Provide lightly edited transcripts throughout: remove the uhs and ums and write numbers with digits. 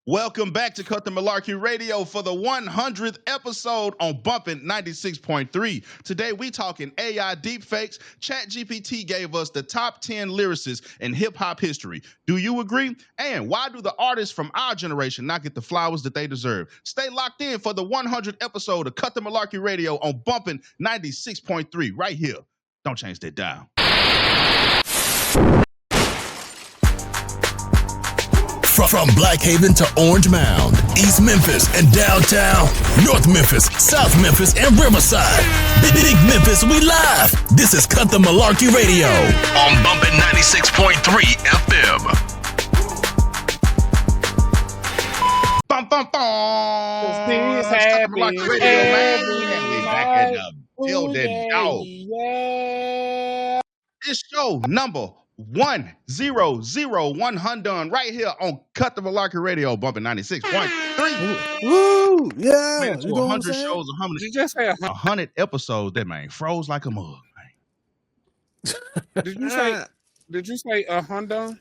Welcome back to Cut the Malarkey Radio for the 100th episode on Bumpin' 96.3. Today we talking AI deepfakes. ChatGPT gave us the top 10 lyricists in hip-hop history. Do you agree? And why do the artists from our generation not get the flowers that they deserve? Stay locked in for the 100th episode of Cut the Malarkey Radio on Bumpin' 96.3 right here. Don't change that dial. From Black Haven to Orange Mound, East Memphis and downtown, North Memphis, South Memphis, and Riverside. Big Memphis, we live. This is Cut the Malarkey Radio on Bumpin' 96.3 FM. Bum, bum, bum. This happy, Malarkey Radio, man. We back in the building, dog. Yeah. It's show number 100 right here on Cut the Malarkey Radio, Bumpin' 96.3. Woo! Yeah. Man, to 100 shows, 100, Did you just say 100 episodes. That man froze like a mug, man. Did you say a Honda?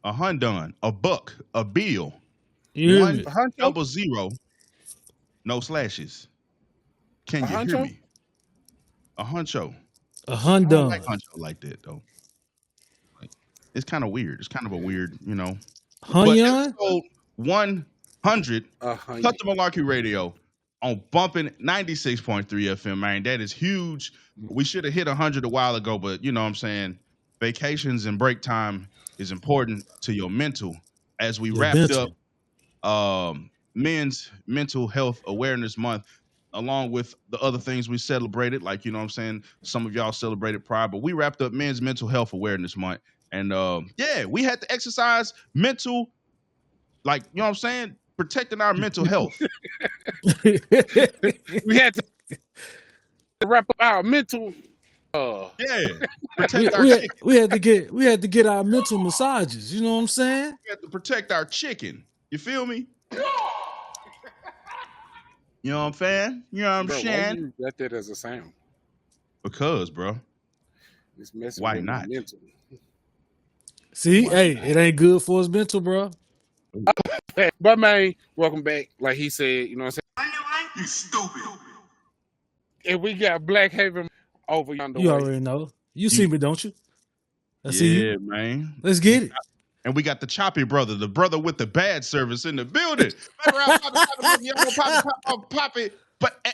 A hundon, a buck, a bill, Yeah. 100, no slashes. Can you hear me? A huncho. A I Honda. don't like huncho like that though. It's kind of weird. It's kind of a weird, But Hunyon? episode 100, A Cut the Malarkey Radio on Bumpin' 96.3 FM, man. That is huge. We should have hit 100 a while ago, but you know what I'm saying? Vacations and break time is important to your mental. As we wrapped up Men's Mental Health Awareness Month, along with the other things we celebrated, like, you know what I'm saying? Some of y'all celebrated Pride, but we wrapped up Men's Mental Health Awareness Month. And we had to exercise mental, like, you know what I'm saying? Protecting our mental health. We had to wrap up our mental. Protect our chicken. we had to get our mental massages. You know what I'm saying? We had to protect our chicken. You feel me? You know what I'm saying? You know what I'm Bro, why saying? you got that as a sound? Because, bro. It's messing Why with my not? mental. See, it ain't good for his mental, bro. But man, welcome back. Like he said, you know what I'm saying? You stupid. And we got Black Haven over yonder. You already know. You see me, don't you? I see you. Man. Let's get it. And we got the choppy brother, the brother with the bad service in the building. Poppy. But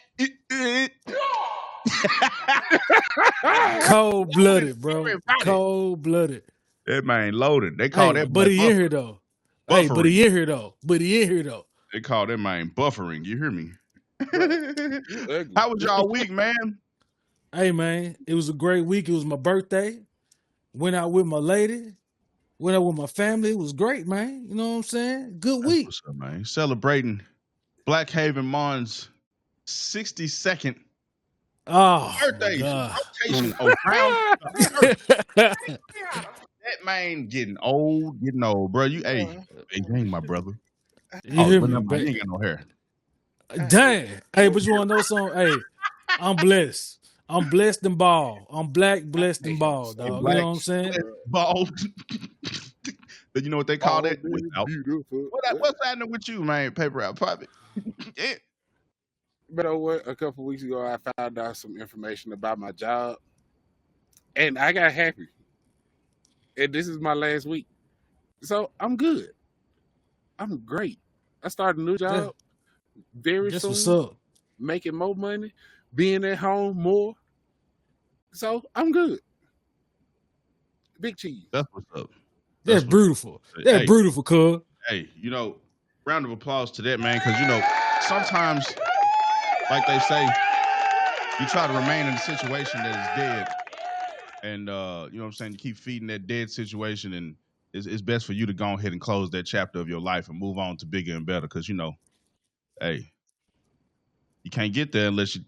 Cold-blooded, bro. Cold-blooded. that man loaded. They call that but he buffering. in here though. Hey, but he in here though. They call that man buffering. You hear me? How was y'all week, man? Hey, man, it was a great week. It was my birthday. Went out with my lady. Went out with my family. It was great, man. You know what I'm saying? Good week. What's up, man? Celebrating Black Haven Mon's 62nd birthday. Rotation around. That man getting old, bro. You ain't my brother. You hear me, You baby? ain't got no hair. Dang. Hey, but you want to know something? Hey, I'm blessed. I'm blessed and bald. I'm black, blessed and bald, dog. You know what I'm saying? Bald. But you know what they call that? Beautiful. What's happening with you, man? Paper out poppy. Yeah. But a couple weeks ago, I found out some information about my job, and I got happy. And this is my last week, so I'm good. I'm great. I started a new job very That's soon. what's up. Making more money, being at home more. So I'm good. Big cheese. That's what's up. That's beautiful. That's beautiful, cuz. Hey, round of applause to that, man, because, sometimes, like they say, you try to remain in a situation that is dead. And, you know what I'm saying, you keep feeding that dead situation, and it's best for you to go ahead and close that chapter of your life and move on to bigger and better, because, you can't get there unless you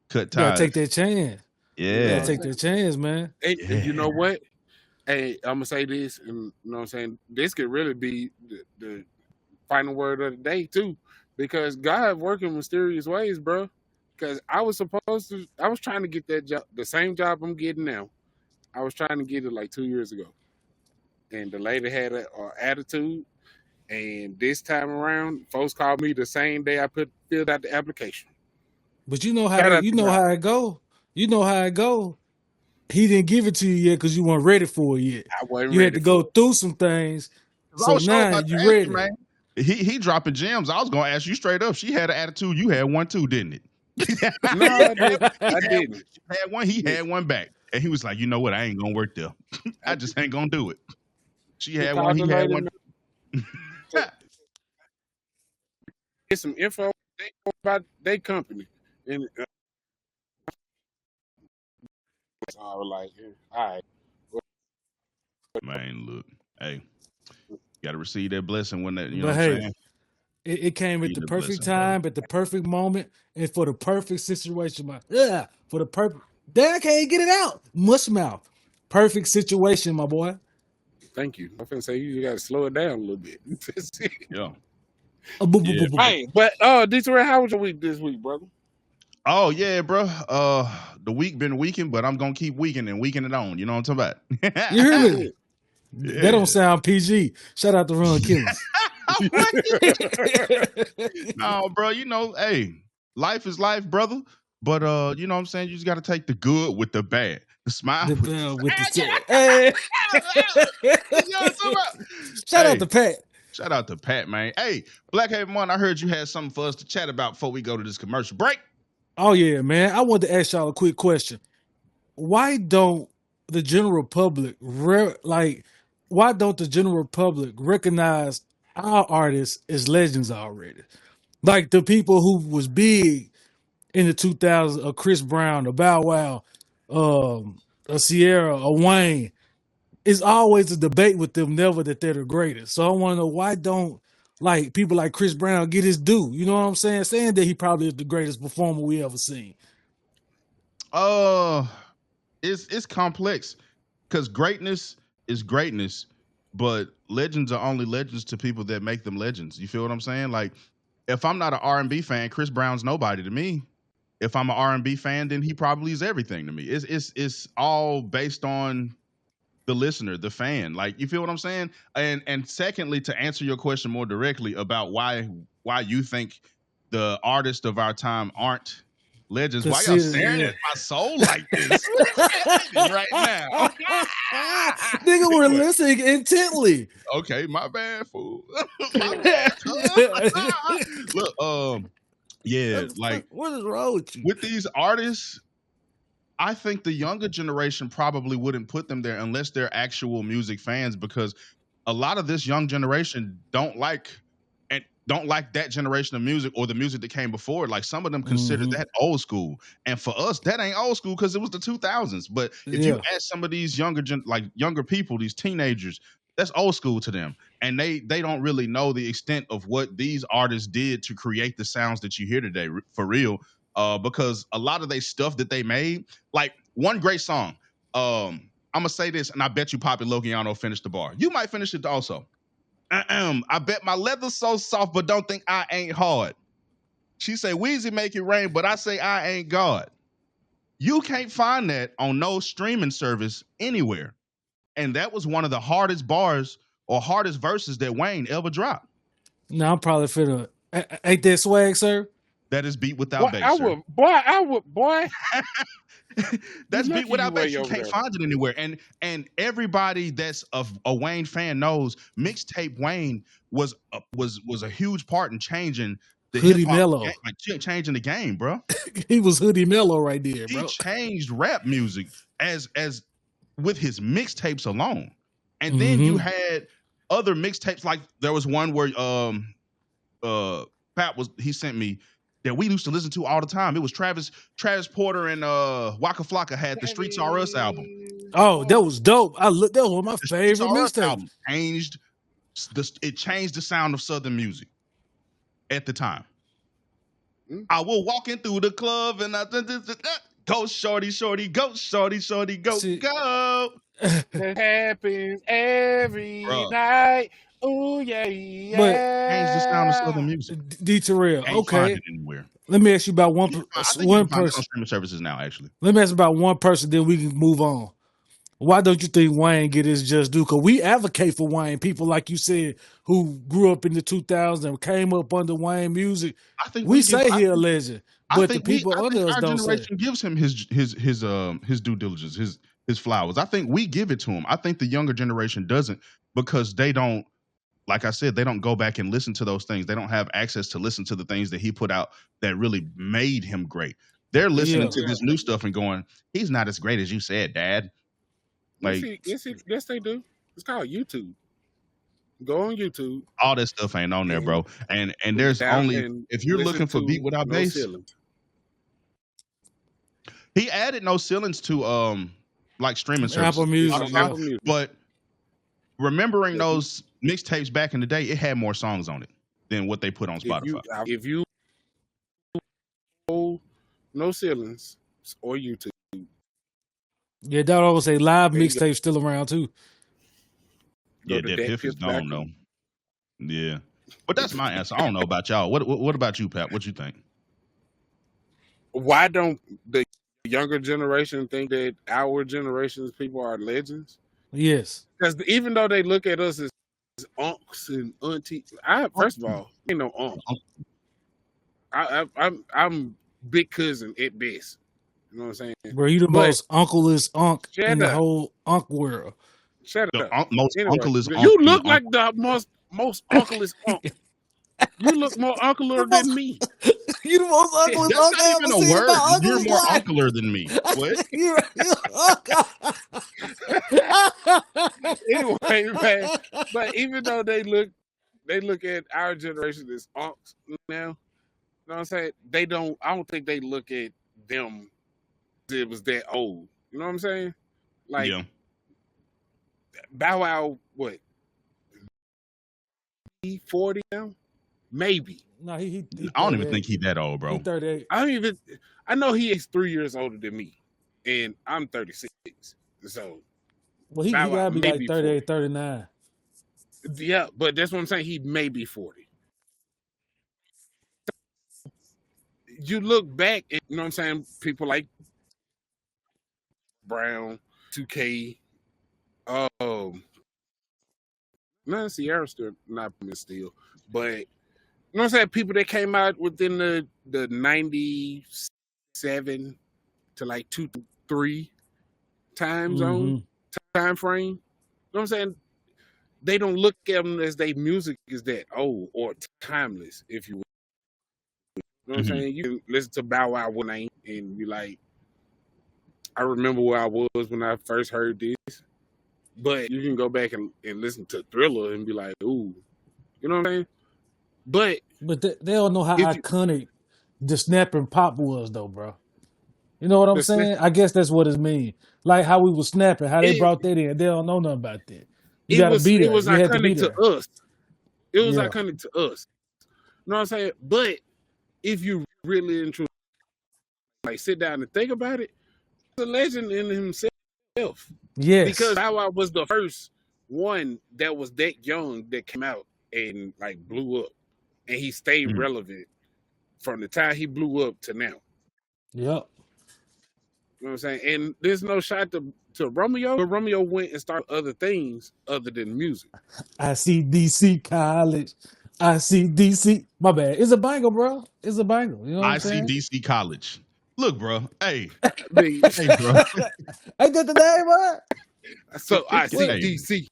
cut ties. You gotta take that chance. Yeah. You gotta take that chance, man. Hey, you know what? Hey, I'm gonna say this, and you know what I'm saying? This could really be the final word of the day too, because God working in mysterious ways, bro. Because I was trying to get that job, the same job I'm getting now. I was trying to get it like 2 years ago, and the lady had an attitude, And this time around, folks called me the same day I filled out the application. But you know how Shout that, out you to know Rob. how it go. You know how it go. He didn't give it to you yet because you weren't ready for it yet. I wasn't You had ready to go for it. through some things. 'Cause I So was sure now about you to ask ready. you, man. He dropping gems. I was gonna ask you straight up. She had an attitude. You had one too, didn't it? No, I didn't. I didn't. She had one. He had one back, and he was like, "You know what? I ain't gonna work there. I just ain't gonna do it." She had one. He had one. Get some info about their company, and I was like, all right. Man, look, hey, you gotta receive that blessing when that. You know But what I'm hey, saying? it came at Receive the that perfect blessing, brother. time, at the perfect moment, and for the perfect situation. For the perfect. Dad can't get it out. Mush mouth. Perfect situation, my boy. Thank you. I'm finna say you got to slow it down a little bit. Yeah. Yeah. Hey, but Detroit, how was your week this week, brother? Oh yeah, bro. The week been weakened, but I'm gonna keep weakening and weakening it on. You know what I'm talking about? You hear me? Yeah. That don't sound PG. Shout out to Ron Killings. No, bro. You know, hey, life is life, brother. But you know what I'm saying? You just gotta take the good with the bad. The smile The with bell the with the sad. Hey. You know what I'm talking about? Shout Hey, out to Pat. shout out to Pat, man. Hey, Black Haven One, I heard you had something for us to chat about before we go to this commercial break. Oh yeah, man. I wanted to ask y'all a quick question. Why don't the general public why don't the general public recognize our artists as legends already? Like the people who was big in the 2000s, a Chris Brown, a Bow Wow, a Sierra, a Wayne. It's always a debate with them, never that they're the greatest. So I want to know, why don't like people like Chris Brown get his due? You know what I'm saying? Saying that he probably is the greatest performer we ever seen. It's complex because greatness is greatness, but legends are only legends to people that make them legends. You feel what I'm saying? Like, if I'm not an R&B fan, Chris Brown's nobody to me. If I'm an R&B fan, then he probably is everything to me. It's all based on the listener, the fan. Like, you feel what I'm saying? And secondly, to answer your question more directly about why you think the artists of our time aren't legends, why y'all staring at my soul like this? Right now. Nigga, we're listening intently. Okay, my bad, fool. My bad. Look, yeah, like, what is wrong with you? with these artists, I think the younger generation probably wouldn't put them there unless they're actual music fans, because a lot of this young generation don't like that generation of music or the music that came before. Like, some of them consider that old school, and for us, that ain't old school because it was the 2000s. But if you ask some of these younger people, these teenagers, that's old school to them, and they don't really know the extent of what these artists did to create the sounds that you hear today, for real. Because a lot of their stuff that they made, like one great song. I'm gonna say this, and I bet you Poppy Logiano finished the bar. You might finish it also. I bet my leather's so soft, but don't think I ain't hard. She say Weezy make it rain, but I say I ain't God. You can't find that on no streaming service anywhere. And that was one of the hardest bars or hardest verses that Wayne ever dropped. No, I'm probably finna. Ain't that swag, sir? That is beat without bass, sir. Boy. That's beat without bass. You over can't there. find it anywhere. And everybody that's a Wayne fan knows mixtape Wayne was a huge part in changing the Hoodie hip hop Mellow. game, like changing the game, bro. He was Hoodie Mellow right there, He bro. changed rap music as with his mixtapes alone. And then you had other mixtapes, like there was one where Pat he sent me that we used to listen to all the time. It was Travis Porter and Waka Flocka had the Streets R Us album. Oh, that was dope. That was one of my The favorite Streets R Us mixtapes. album changed the sound of Southern music at the time. I will walk in through the club and go shorty, go shorty, go. It happens every night. Oh yeah. Change the sound of Southern music. D Terrell. Can't Okay. find it anywhere. Let me ask you about I think you one can find it on person. streaming services now, actually. Let me ask you about one person, then we can move on. Why don't you think Wayne get his just due? Because we advocate for Wayne. People like you said who grew up in the 2000s and came up under Wayne music. I think We say he a legend, but the people under us our don't say. generation gives him his due diligence, his flowers. I think we give it to him. I think the younger generation doesn't, because they don't, like I said, they don't go back and listen to those things. They don't have access to listen to the things that he put out that really made him great. They're listening to this new stuff and going, he's not as great as you said, Dad. Like, yes, they do. It's called YouTube. Go on YouTube. All that stuff ain't on there, bro. And there's only, if you're looking for beat without bass, he added no ceilings to like streaming services, Apple Music. But remembering those mixtapes back in the day, it had more songs on it than what they put on Spotify. If you hold no ceilings or YouTube. Yeah, that always say live mixtape still around too. Yeah, that Piff is gone though. Yeah, but that's my answer. I don't know about y'all. What about you, Pat? What you think? Why don't the younger generation think that our generation's people are legends? Yes, because even though they look at us as unks and aunties, first of all, ain't no unc. I'm big cousin at best. You know what I'm saying? Bro, you the most uncle-less unk in the whole unk world. Shut up. Most uncle-less unk. You look like the most uncle-less unk. You look more uncler than me. You the most uncle-less unk. That's not even a word. You're more uncler than me. What? Anyway, man. But even though they look at our generation as unks now, you know what I'm saying? I don't think they look at them it was that old. You know what I'm saying? Like, Bow Wow, what? 40 now? Maybe. No, he I don't even think he's that old, bro. He 38. I know he is 3 years older than me, and I'm 36. So, well, he gotta be like 38, 39. Yeah, but that's what I'm saying. He may be 40. You look back, and, you know what I'm saying? People like Brown, 2K, Sierra still not still, but you know what I'm saying? People that came out within the 97 to like 2-3 time zone, time frame. You know what I'm saying? They don't look at them as their music is that old or timeless, if you will. You know what I'm saying? You can listen to Bow Wow one night and be like, I remember where I was when I first heard this. But you can go back and listen to Thriller and be like, ooh. You know what I'm saying? But they don't know how iconic the snapping pop was, though, bro. You know what I'm saying? I guess that's what it means. Like how we was snapping, how they brought that in. They don't know nothing about that. You got to be there. It was iconic to us. It was iconic to us. You know what I'm saying? But if you really and truly like sit down and think about it, he's a legend in himself. Yes. Because Bow Wow was the first one that was that young that came out and like blew up. And he stayed relevant from the time he blew up to now. Yep. You know what I'm saying? And there's no shot to Romeo, but Romeo went and started other things other than music. I see DC College. I see DC. My bad. It's a banger, bro. It's a banger. You know what I'm saying? See DC College. Look, bro. Hey. Hey, bro. Ain't that the name, bro? So I see DC.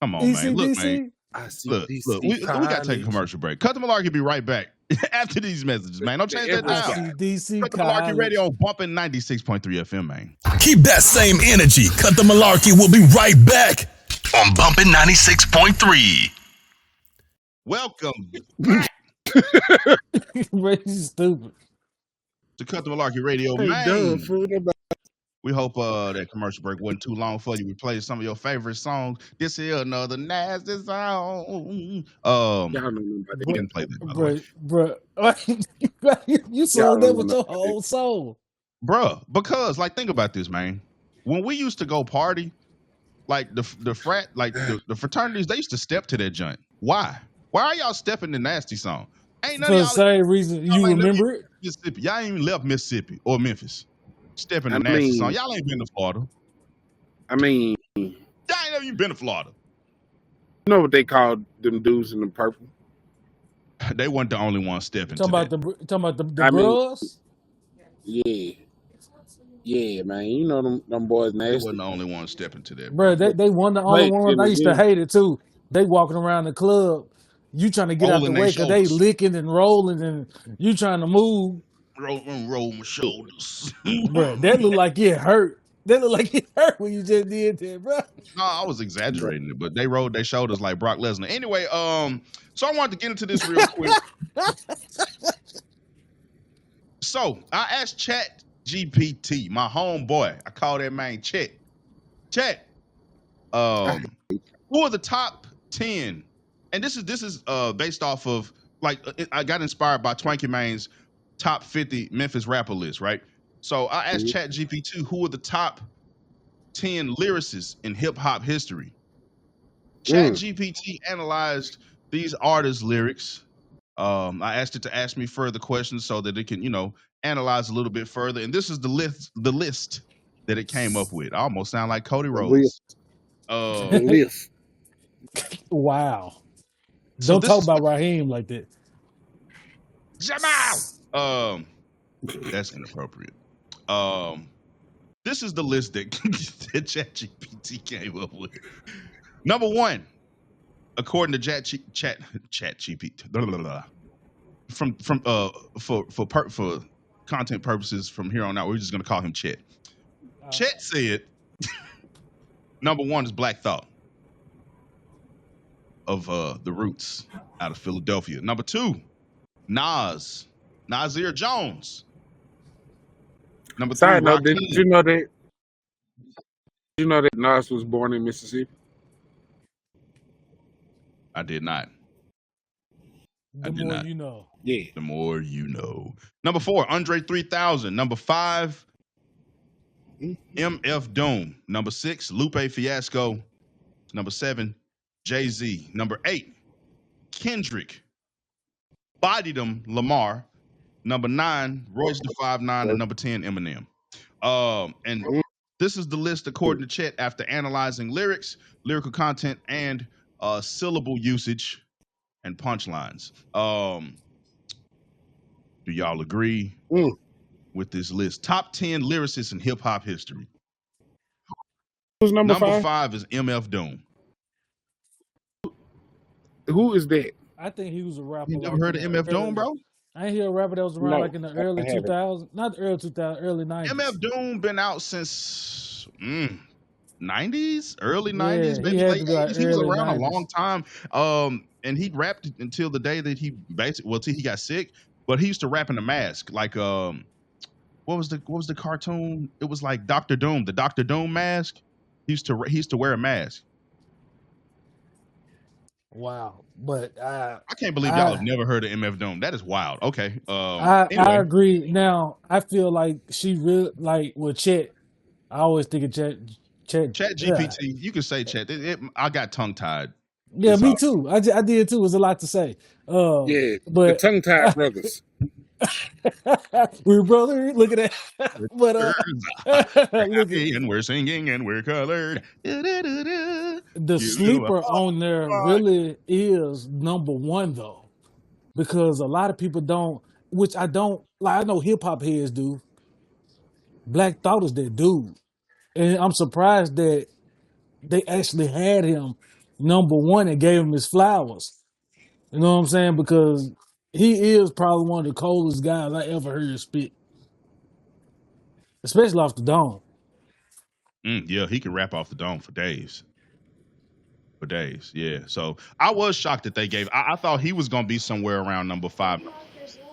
Come on, man. Look, man. I see DC. Look. We got to take a commercial break. Cut the Malarkey, be right back after these messages, man. Don't change that dial. DC Cut the Malarkey Radio bumping 96.3 FM, man. Keep that same energy. Cut the Malarkey. We'll be right back on bumping 96.3. Welcome. Stupid. To Cut the Malarkey Radio, man. We hope that commercial break wasn't too long for you. We played some of your favorite songs. This is another nasty song. We didn't play that, bro. You sold that with your whole soul, bro. Because think about this, man. When we used to go party, like the frat, like the fraternities, they used to step to that joint. Why? Why are y'all stepping the nasty song? Ain't none for of the same reason you remember it. Mississippi. Y'all ain't even left Mississippi or Memphis. Stepping the nasty song. Y'all ain't been to Florida. I mean, I ain't never even been to Florida. you know what they call them dudes in the purple? They weren't the only ones stepping to Talking about that. the I mean, bros. yeah, yeah, man. You know them boys They nasty. wasn't the only ones stepping to that, Bro, bro. they won the only But one. then I used to again, hate it too. They walking around the club, you trying to get out the Rolling their way because they shoulders. licking and rolling, and you trying to move. Roll my shoulders. Bro, that look like it hurt. That look like it hurt when you just did that, bro. No, I was exaggerating it, but they rolled their shoulders like Brock Lesnar. Anyway, so I wanted to get into this real quick. So I asked Chat GPT, my homeboy. I call that man Chat. Chat. Who are the top 10? And this is based off of I got inspired by Twanky Mane's top 50 Memphis rapper list, right? So I asked Chat GPT who are the top 10 lyricists in hip hop history. Chat GPT analyzed these artists' lyrics. I asked it to ask me further questions so that it can, analyze a little bit further. And this is the list that it came up with. I almost sound like Cody Rhodes. The list. Wow. So Don't this talk is about Raheem like that. Jamal. That's inappropriate. This is the list that ChatGPT came up with. Number 1, according to ChatGPT, for content purposes from here on out, we're just gonna call him Chet. Chet said number 1 is Black Thought of the Roots out of Philadelphia. Number 2, Nasir Jones. Number 3, Side note, Rakim. did you know that? You know that Nas was born in Mississippi? I did not. The more you know. Yeah. The more you know. Number 4, Andre 3000. Number 5, MF Doom. Number 6, Lupe Fiasco. Number 7, Jay-Z. Number 8, Kendrick. Bodied him, Lamar. Number 9, Royce the 5'9", and number 10, Eminem. And this is the list according to Chet after analyzing lyrics, lyrical content, and syllable usage and punchlines. Do y'all agree with this list? Top 10 lyricists in hip hop history. Who's number 5 is MF Doom. Who is that? I think he was a rapper. You never heard of MF Doom, bro? I ain't hear a rapper that was around No, like in the early I haven't. 2000s. Not the early 2000s, early 90s. MF Doom been out since 90s, early Yeah, 90s, he maybe had late to be like 80s. He was early around 90s. a long time. And he rapped until the day that he basically, till he got sick. But he used to rap in a mask, like what was the cartoon? It was like Dr. Doom, the Dr. Doom mask. He used to wear a mask. Wow. But I can't believe y'all have never heard of MF Doom. That is wild. Okay. I Anyway, agree. Now I feel like she really like with Chet. I always think of Chet GPT. You can say Chet. I got tongue tied. Yeah, me too. I did too. It was a lot to say. Yeah, but the tongue-tied brothers. we're brother. Look at that. But look at and we're singing and we're colored. the sleeper on there really is number 1 though, because a lot of people don't, which I don't like. I know hip hop heads do. Black Thought is that dude, and I'm surprised that they actually had him number 1 and gave him his flowers. You know what I'm saying? Because he is probably one of the coldest guys I ever heard spit, especially off the dome. Yeah, he can rap off the dome for days. For days, yeah. So I was shocked that they gave. I thought he was going to be somewhere around number 5,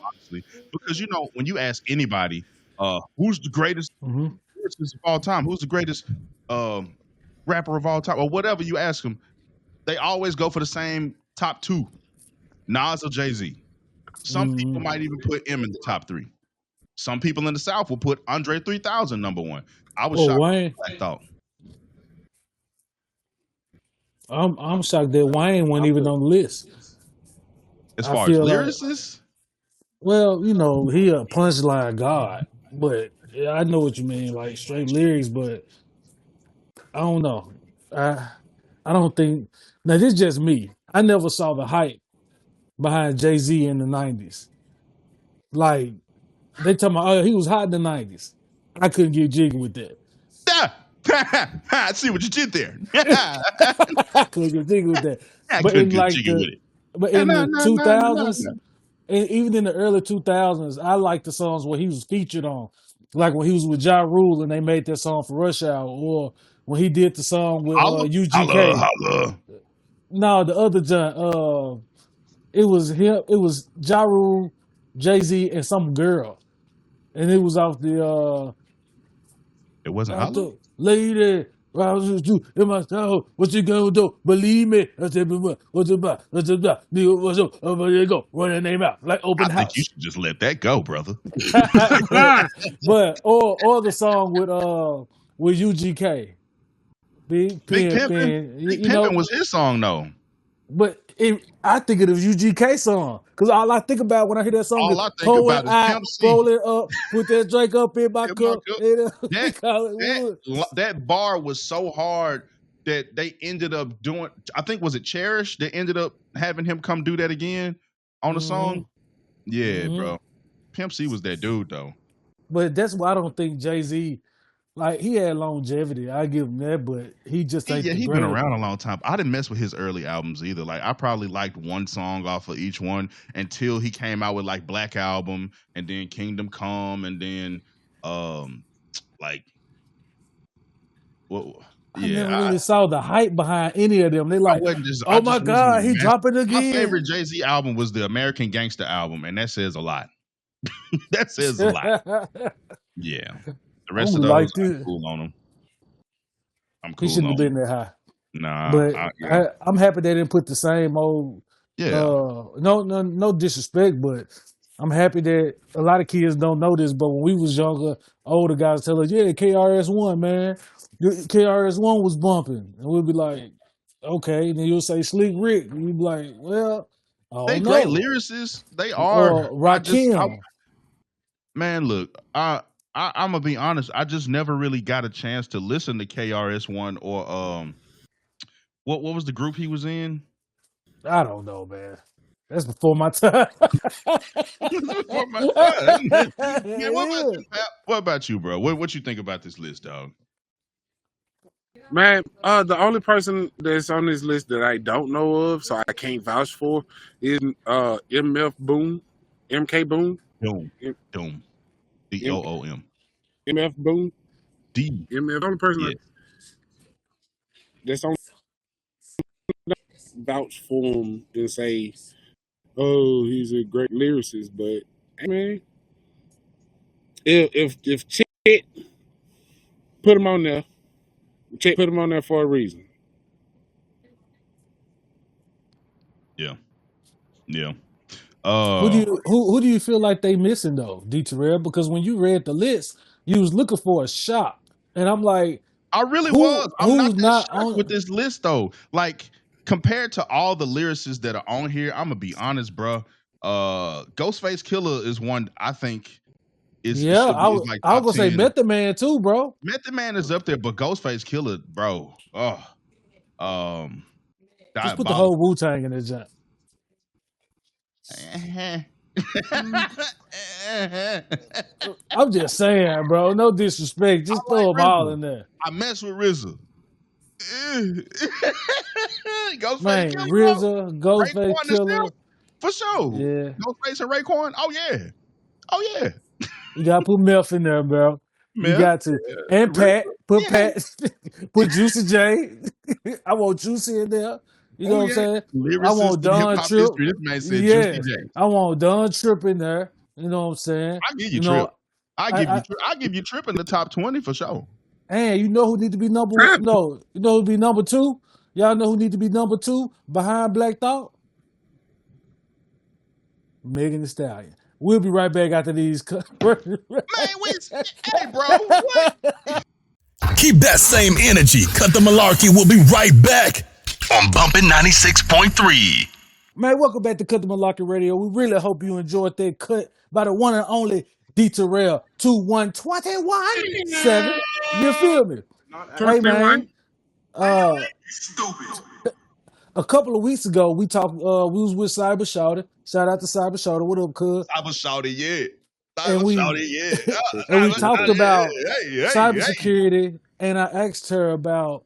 honestly, because when you ask anybody, who's the greatest lyricist of all time, who's the greatest rapper of all time, or whatever you ask them, they always go for the same top 2, Nas or Jay-Z. Some people might even put M in the top 3. Some people in the South will put Andre 3000 number 1. I was shocked. Wayne. I thought. I'm shocked that Wayne wasn't even on the list. As far as lyricists? Well, he a punchline god, but I know what you mean, like straight lyrics, but I don't know. I don't think now this is just me. I never saw the hype behind Jay-Z in the 90s. Like they talking about he was hot in the 90s. I couldn't get jiggy with that. I see what you did there. I couldn't get jiggy with that. I But couldn't in get like jiggy with it. the 2000s, and even in the early 2000s, I like the songs where he was featured on. Like when he was with Ja Rule and they made that song for Rush Hour, or when he did the song with Holla, UGK. holla. No, the other John. It was him. It was Ja Rule, Jay-Z, and some girl, and it was off the It wasn't holla. lady. I was just you in my soul. What you gonna do? Believe me. I said, what's about? What's about? What's up? There you go. Run that name out like open I think you house. should just let that go, brother. but or the song with UGK, Big Big Pimpin'. Pimpin'. Big You know, Pimpin' was his song though. but I think it was UGK song because all I think about when I hear that song All is I think pour about it is out, Pimp C. roll it up, put that drink up in my In my cup. cup. That That bar was so hard that they ended up doing. I think was it Cherish? They ended up having him come do that again on the song. Yeah, bro. Pimp C was that dude though. But that's why I don't think Jay-Z, like he had longevity. I give him that, but he just ain't Yeah, the he's been greatest. around a long time. I didn't mess with his early albums either. Like I probably liked one song off of each one until he came out with like Black Album and then Kingdom Come and then like well I yeah, never really saw the hype behind any of them. They like, I oh my just wasn't God, he a dropping My again. favorite Jay-Z album was the American Gangster album, and that says a lot. That says a lot. Yeah. The rest of those, I'm cool on them. I'm cool He shouldn't on have been that high. Nah, But yeah. I'm happy they didn't put the same old. Yeah. No disrespect, but I'm happy that a lot of kids don't know this. But when we was younger, older guys tell us, "Yeah, KRS-One, man, KRS-One was bumping," and we'd be like, "Okay." And then you'll say Slick Rick, and you'd be like, "Well, I don't They know." great lyricists. They are. Rakim. Man, look, I'm gonna be honest. I just never really got a chance to listen to KRS-One or what was the group he was in? I don't know, man. That's before my time. Before my time. Yeah, what about you, bro? What you think about this list, dog? Man, the only person that's on this list that I don't know of, so I can't vouch for, is MF Boom, MK Boom. Doom. DOOM. MF Boom. D. MF. The only person that's on vouch for him and say, oh, he's a great lyricist, but I mean, if Chet put him on there, Chet put him on there for a reason. Yeah. Yeah. Who do you feel like they missing though, D Terrell? Because when you read the list, you was looking for a shot, and I'm like, I really was. I'm not shocked with this list though. Like compared to all the lyricists that are on here, I'm gonna be honest, bro. Ghostface Killah is one I think is I was gonna say Method Man too, bro. Method Man is up there, but Ghostface Killah, bro. Just put the whole Wu-Tang in the jump. I'm just saying, bro. No disrespect. Just throw them all in there. I mess with RZA. Man, RZA, Ghostface Killah. For sure. Yeah. Ghostface and Raekwon. Oh yeah. You gotta put Melf in there, bro. You got to. And Pat. Put Pat. Put Juicy J. I want Juicy in there. You know what I'm saying? I want Don Tripp. I want Don Tripp in there. You know what I'm saying? I give you Tripp. I give you Tripp in the top 20 for sure. And you know who need to be number one? No, you know who be number two? Y'all know who need to be number two behind Black Thought? Megan Thee Stallion. We'll be right back after these. Man, hey, bro. What? Keep that same energy. Cut the Malarkey. We'll be right back on Bumpin' 96.3. Man, welcome back to Cut the Malarkey Radio. We really hope you enjoyed that cut by the one and only D Terrell 21217. You feel me? Hey, man. Uh, a couple of weeks ago, we talked. We was with Cyber Shouter. Shout out to Cyber Shouter. What up, cuz? Cyber shouted, yeah. And Cyber we shouted, yeah. and we Cyber talked shouted. about Hey. cybersecurity, and I asked her about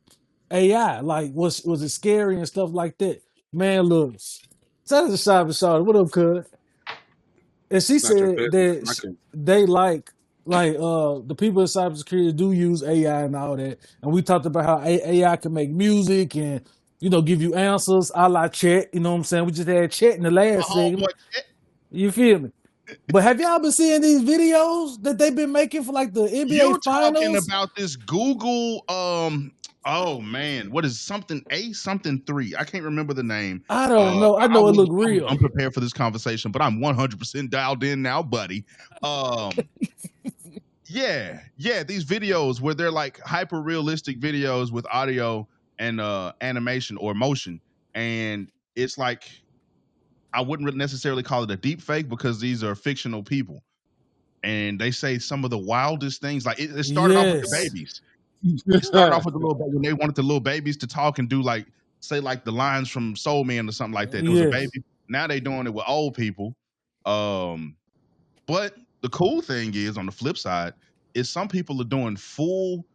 AI. Like, was it scary and stuff like that? Man, look, shout out to Cyber Shouter. What up, cuz? And she Not your said business. that My cousin. they the people in cybersecurity do use AI and all that. And we talked about how AI can make music and give you answers a la chat. You know what I'm saying? We just had chat in the My last homeboy, segment. You feel me? But have y'all been seeing these videos that they've been making for like the NBA you talking finals? about this Google, oh man, what is something 3? I can't remember the name. I don't know. I know it look I was real. unprepared for this conversation, but I'm 100% dialed in now, buddy. Yeah, these videos where they're like hyper realistic videos with audio and animation or motion, and it's like I wouldn't necessarily call it a deep fake because these are fictional people, and they say some of the wildest things. Like it started off with the Yes. babies. It started off with the little when they wanted the little babies to talk and do like say like the lines from Soul Man or something like that. It was a Yes. baby. Now they doing it with old people. But the cool thing is on the flip side is some people are doing full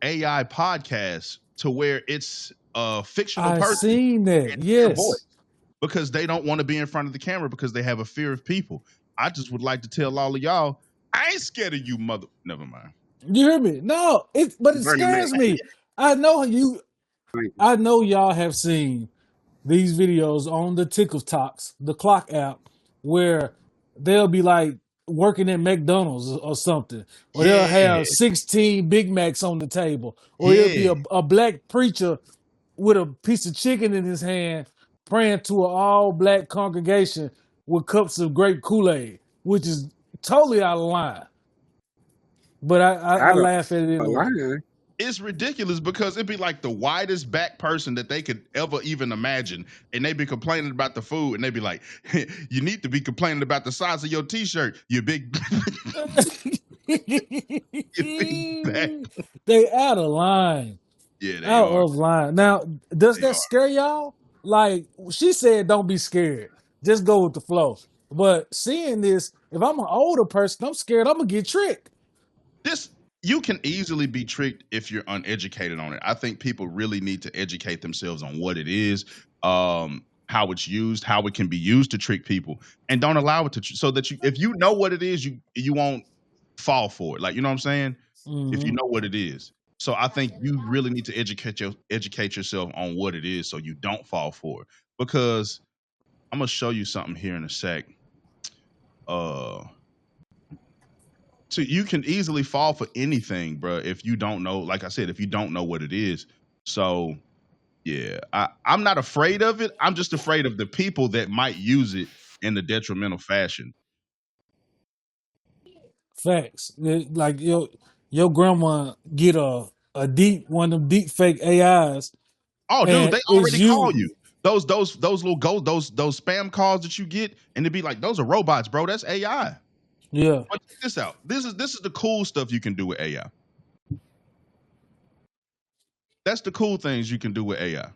AI podcasts to where it's a fictional I person seen that. and their Yes. voice because they don't want to be in front of the camera because they have a fear of people. I just would like to tell all of y'all, I ain't scared of you, mother. Never mind. You hear me? No, but it Bernie Mac. scares me. I know y'all have seen these videos on the TikToks, the clock app, where they'll be like working at McDonald's or something, or they'll Yeah, have 16 Big Macs on the table, or it'll be yeah. a black preacher with a piece of chicken in his hand praying to an all black congregation with cups of grape Kool-Aid, which is totally out of line. But I Out of laugh at it anyway. line. It's ridiculous because it'd be like the widest back person that they could ever even imagine, and they be complaining about the food, and they be like, "You need to be complaining about the size of your T-shirt, you big." They out of line. Yeah, they Out are. of line. Now, does They that are. scare y'all? Like she said, don't be scared. Just go with the flow. But seeing this, if I'm an older person, I'm scared I'm gonna get tricked. This you can easily be tricked if you're uneducated on it. I think people really need to educate themselves on what it is, how it's used, how it can be used to trick people, and don't allow it to. So that if you know what it is, you won't fall for it. Like you know what I'm saying? If you Mhm. know what it is. So I think you really need to educate yourself on what it is so you don't fall for it. Because I'm gonna show you something here in a sec. Uh so you can easily fall for anything, bro, if you don't know, like I said, if you don't know what it is. So yeah, I'm not afraid of it. I'm just afraid of the people that might use it in the detrimental fashion. Facts. Like your grandma get a deep one of them deep fake AIs, Oh, dude, and they it's already call you. you. Those little those spam calls that you get, and it'd be like, those are robots, bro. That's AI. Yeah. But check this out. This is the cool stuff you can do with AI. That's the cool things you can do with AI. You know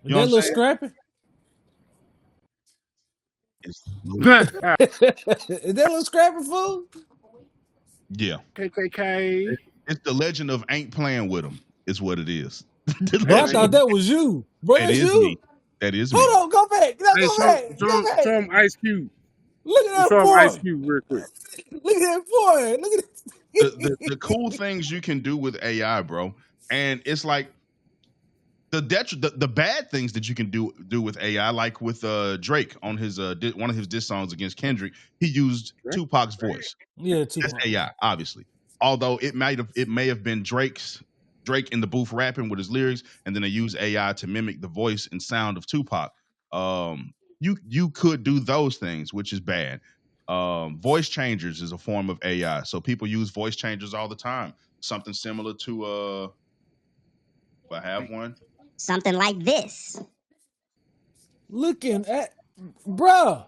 That what I'm little saying? scrappy. It's, Is that little scrappy fool? yeah. KKK. It's the legend of ain't playing with them, is what it is. Bro, I thought that was you. Bro, That that's is you. me. That is me. Hold on, go back. No, Hey, go back. Go back. show him Ice Cube. Look at that Show him Ice boy. Cube real quick. Look at that boy. Look at The cool things you can do with AI, bro. And it's like the bad things that you can do with AI, like with Drake on his one of his diss songs against Kendrick, he used Drake? Tupac's voice. Yeah, That's Tupac. AI, obviously. Although it may have been Drake in the booth rapping with his lyrics, and then they use AI to mimic the voice and sound of Tupac. You could do those things, which is bad. Voice changers is a form of AI, so people use voice changers all the time. Something similar to if I have one. Something like this. Looking at bruh.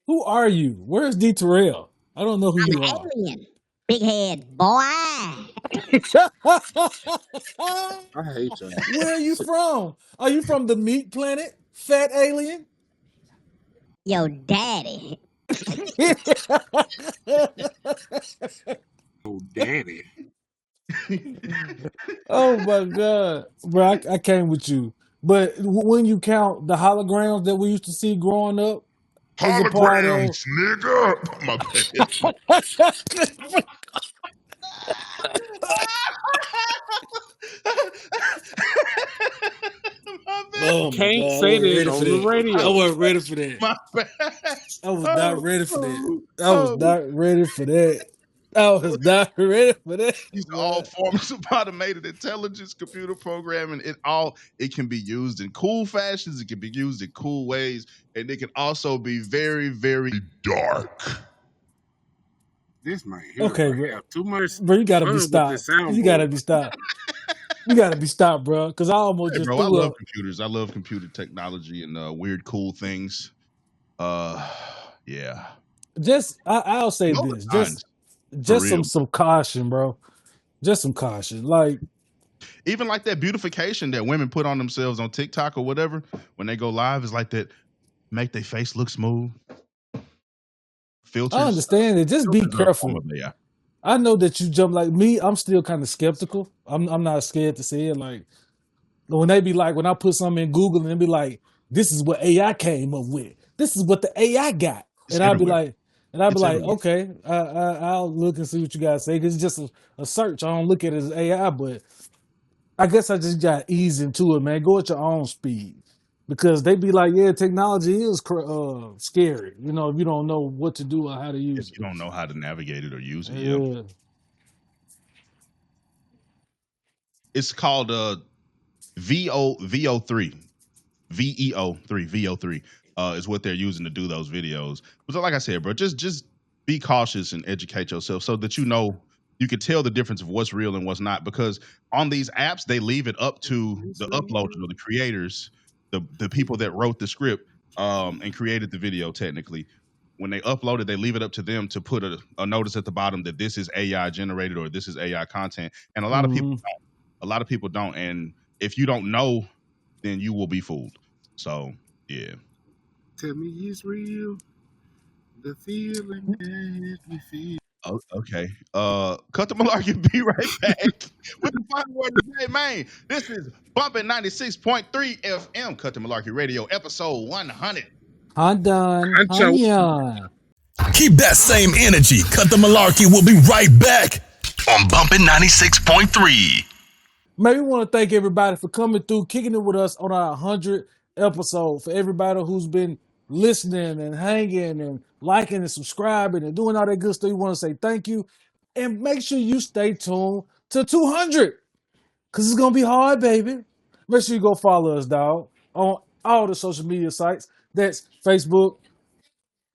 Who are you? Where's D Terrell? I don't know who I'm you an are. alien. Big head, boy. I hate y'all. Where are you from? Are you from the meat planet, fat alien? Yo, daddy. Oh, daddy. Oh my god, bro! I came with you, but when you count the holograms that we used to see growing up as a part of, Holograms, nigga. My bad. My bad. oh my Can't god, I say wasn't that ready for on the that. I radio. wasn't ready for that. My bad. I was not Oh, ready for that. oh, I was oh. not ready for that. I was not ready for that. These are all Man. forms of automated intelligence, computer programming. It can be used in cool fashions. It can be used in cool ways, and it can also be very, very dark. This man here Okay, gonna bro. have too much Bro, you gotta be fun with this stopped. You soundboard. gotta be stopped. You gotta be stopped, bro. Because I almost Hey, just bro, I threw love up. computers. I love computer technology and weird, cool things. Yeah. I'll say Know the this. signs for Just real. some caution, bro. Just some caution. Like, Even like that beautification that women put on themselves on TikTok or whatever when they go live is like that. Make their face look smooth. I Filters. understand it. Just be Filters are a form careful. of AI. I know that you jump like me. I'm still kind of skeptical. I'm not scared to say it. Like when they be like, when I put something in Google and they be like, this is what AI came up with. This is what the AI got. It's everywhere. And I'll be It's like, everywhere. okay, I'll look and see what you guys say. Because it's just a search. I don't look at it as AI, but I guess I just got ease into it, man. Go at your own speed. Because they be like, yeah, technology is scary. You know, if you don't know what to do or how to If use you don't know how to navigate it or use it, it. yeah. Yeah. It's called VO3. VEO3 is what they're using to do those videos. But like I said, bro, just be cautious and educate yourself so that you can tell the difference of what's real and what's not. Because on these apps, they leave it up to It's the real. uploaders or the creators, the people that wrote the script and created the video. Technically, when they upload it, they leave it up to them to put a notice at the bottom that this is AI generated or this is AI content. And a lot of people Mhm. don't. A lot of people don't. And if you don't know, then you will be fooled. So yeah. Tell me it's real. The feeling that we feel. Oh, okay. Cut the malarkey. Be right back with the final word of the day, man. This is bumping 96.3 FM. Cut the Malarkey Radio, episode 100. I'm done. Ancho. Keep that same energy. Cut the Malarkey. We'll be right back on Bumpin' 96.3. Man, we want to thank everybody for coming through, kicking it with us on our 100th episode. For everybody who's been listening and hanging and liking and subscribing and doing all that good stuff, we want to say thank you. And make sure you stay tuned to 200 because it's going to be hard, baby. Make sure you go follow us, dog, on all the social media sites. That's Facebook,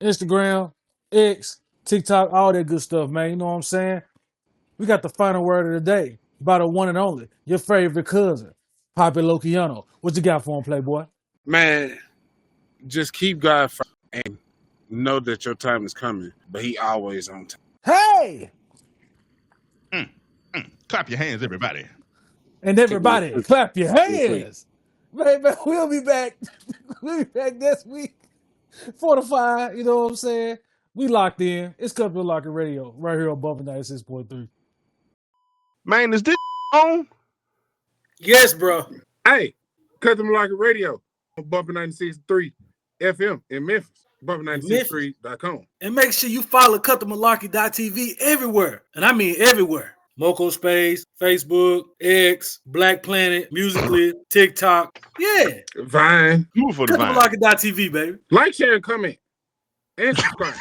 Instagram, X, TikTok, all that good stuff, man. You know what I'm saying? We got the final word of the day by the one and only, your favorite cousin, Poppy Lokiano. What you got for him, Playboy? Man, just keep God first and know that your time is coming, but he always on time. Hey! Clap your hands, everybody. And everybody, clap your Real quick. hands. Baby, we'll be back. We'll be back next week. 4 to 5, you know what I'm saying? We locked in. It's Cut the Malarkey Radio right here on Bumping 96.3. Man, is this on? Yes, bro. Hey, Cut the Malarkey Radio on Bumping 96.3 FM in Memphis. Bumping963.com. And make sure you follow CutTheMalarkey.tv everywhere. And I mean everywhere. Moco Space, Facebook, X, Black Planet, Musically, TikTok. Yeah. Vine. Move for the vine. CutTheMalarkey.tv, baby. Like, share, and comment. And subscribe.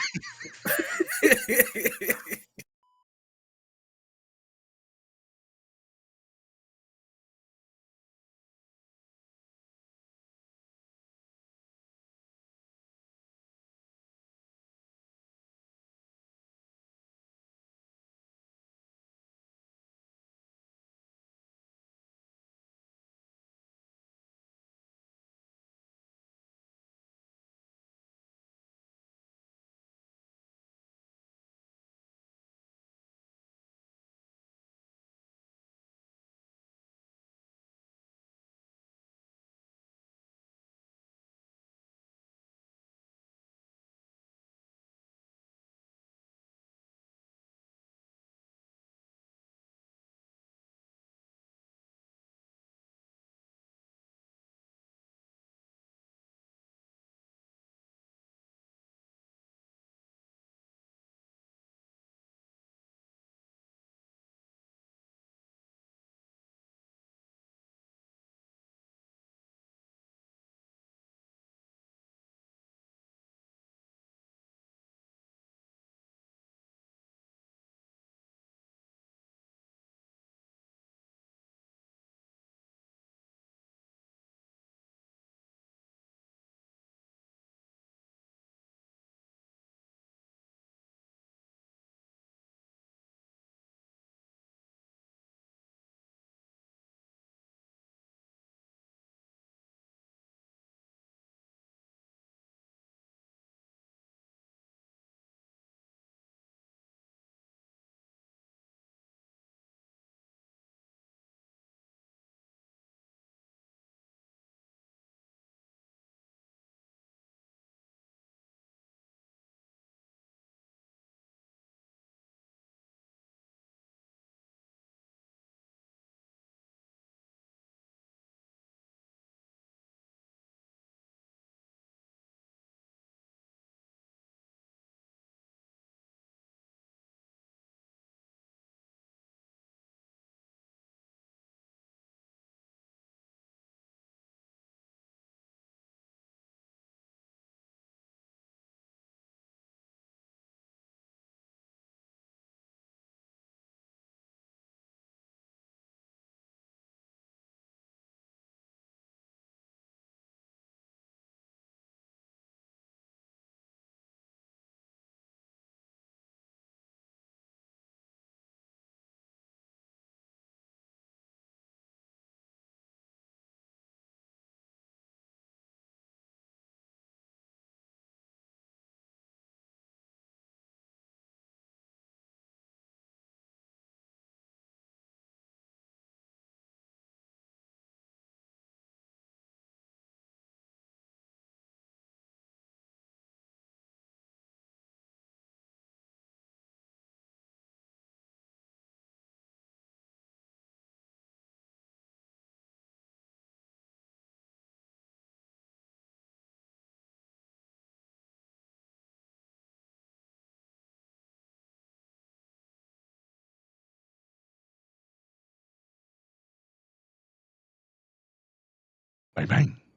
Bang bang.